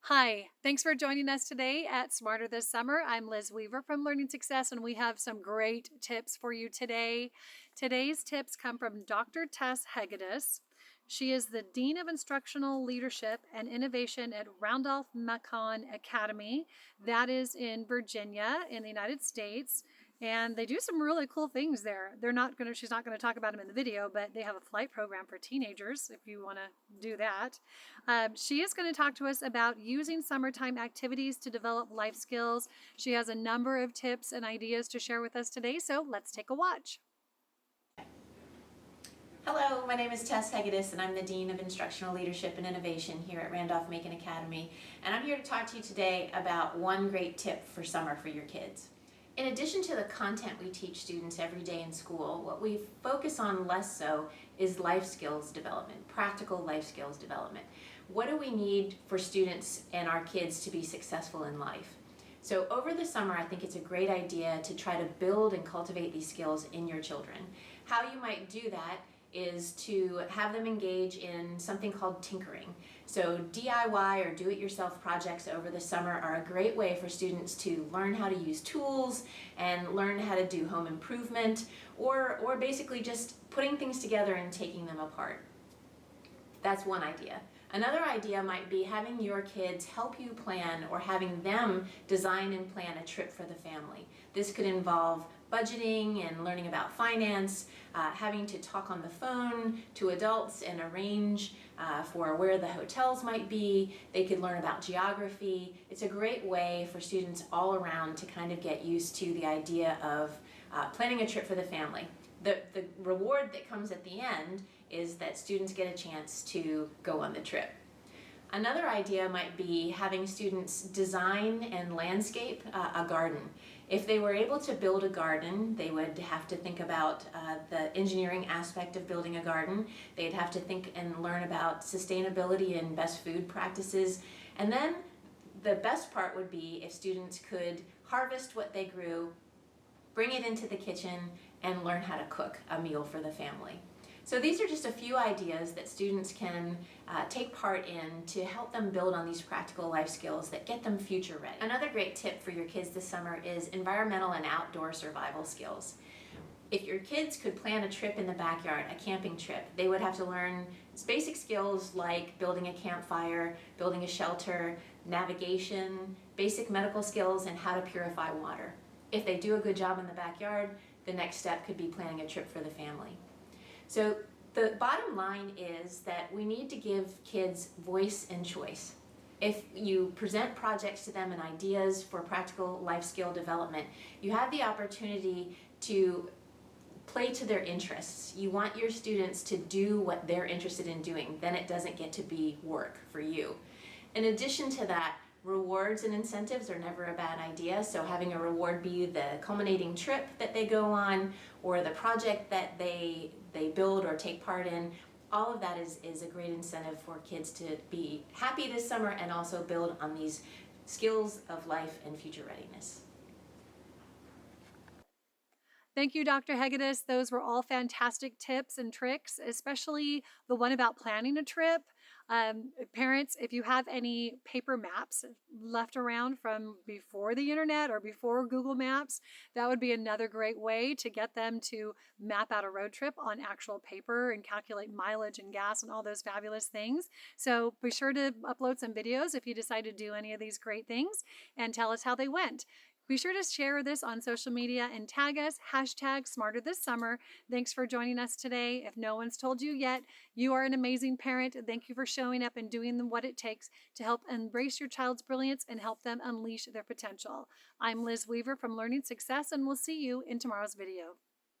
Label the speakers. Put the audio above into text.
Speaker 1: Hi, thanks for joining us today at Smarter This Summer. I'm Liz Weaver from Learning Success, and we have some great tips for you today. Today's tips come from Dr. Tess Hegedus. She is the Dean of Instructional Leadership and Innovation at Randolph-Macon Academy. That is in Virginia in the United States. And they do some really cool things there. She's not gonna talk about them in the video, but they have a flight program for teenagers if you wanna do that. She is gonna talk to us about using summertime activities to develop life skills. She has a number of tips and ideas to share with us today, so let's take a watch.
Speaker 2: Hello, my name is Tess Hegedus, and I'm the Dean of Instructional Leadership and Innovation here at Randolph-Macon Academy. And I'm here to talk to you today about one great tip for summer for your kids. In addition to the content we teach students every day in school, what we focus on less so is life skills development, practical life skills development. What do we need for students and our kids to be successful in life? So over the summer, I think it's a great idea to try to build and cultivate these skills in your children. How you might do that is to have them engage in something called tinkering. So DIY or do-it-yourself projects over the summer are a great way for students to learn how to use tools and learn how to do home improvement or basically just putting things together and taking them apart. That's one idea. Another idea might be having your kids help you plan or having them design and plan a trip for the family. This could involve budgeting and learning about finance, having to talk on the phone to adults and arrange for where the hotels might be. They could learn about geography. It's a great way for students all around to kind of get used to the idea of planning a trip for the family. The reward that comes at the end is that students get a chance to go on the trip. Another idea might be having students design and landscape a garden. If they were able to build a garden, they would have to think about the engineering aspect of building a garden. They'd have to think and learn about sustainability and best food practices. And then the best part would be if students could harvest what they grew, bring it into the kitchen, and learn how to cook a meal for the family. So these are just a few ideas that students can take part in to help them build on these practical life skills that get them future ready. Another great tip for your kids this summer is environmental and outdoor survival skills. If your kids could plan a trip in the backyard, a camping trip, they would have to learn basic skills like building a campfire, building a shelter, navigation, basic medical skills, and how to purify water. If they do a good job in the backyard, the next step could be planning a trip for the family. So the bottom line is that we need to give kids voice and choice. If you present projects to them and ideas for practical life skill development, you have the opportunity to play to their interests. You want your students to do what they're interested in doing, then it doesn't get to be work for you. In addition to that, rewards and incentives are never a bad idea, so having a reward be the culminating trip that they go on or the project that they build or take part in, all of that is a great incentive for kids to be happy this summer and also build on these skills of life and future readiness.
Speaker 1: Thank you, Dr. Hegedus. Those were all fantastic tips and tricks, especially the one about planning a trip. Parents, if you have any paper maps left around from before the internet or before Google Maps, that would be another great way to get them to map out a road trip on actual paper and calculate mileage and gas and all those fabulous things. So be sure to upload some videos if you decide to do any of these great things and tell us how they went. Be sure to share this on social media and tag us, #SmarterThisSummer. Thanks for joining us today. If no one's told you yet, you are an amazing parent. Thank you for showing up and doing what it takes to help embrace your child's brilliance and help them unleash their potential. I'm Liz Weaver from Learning Success, and we'll see you in tomorrow's video.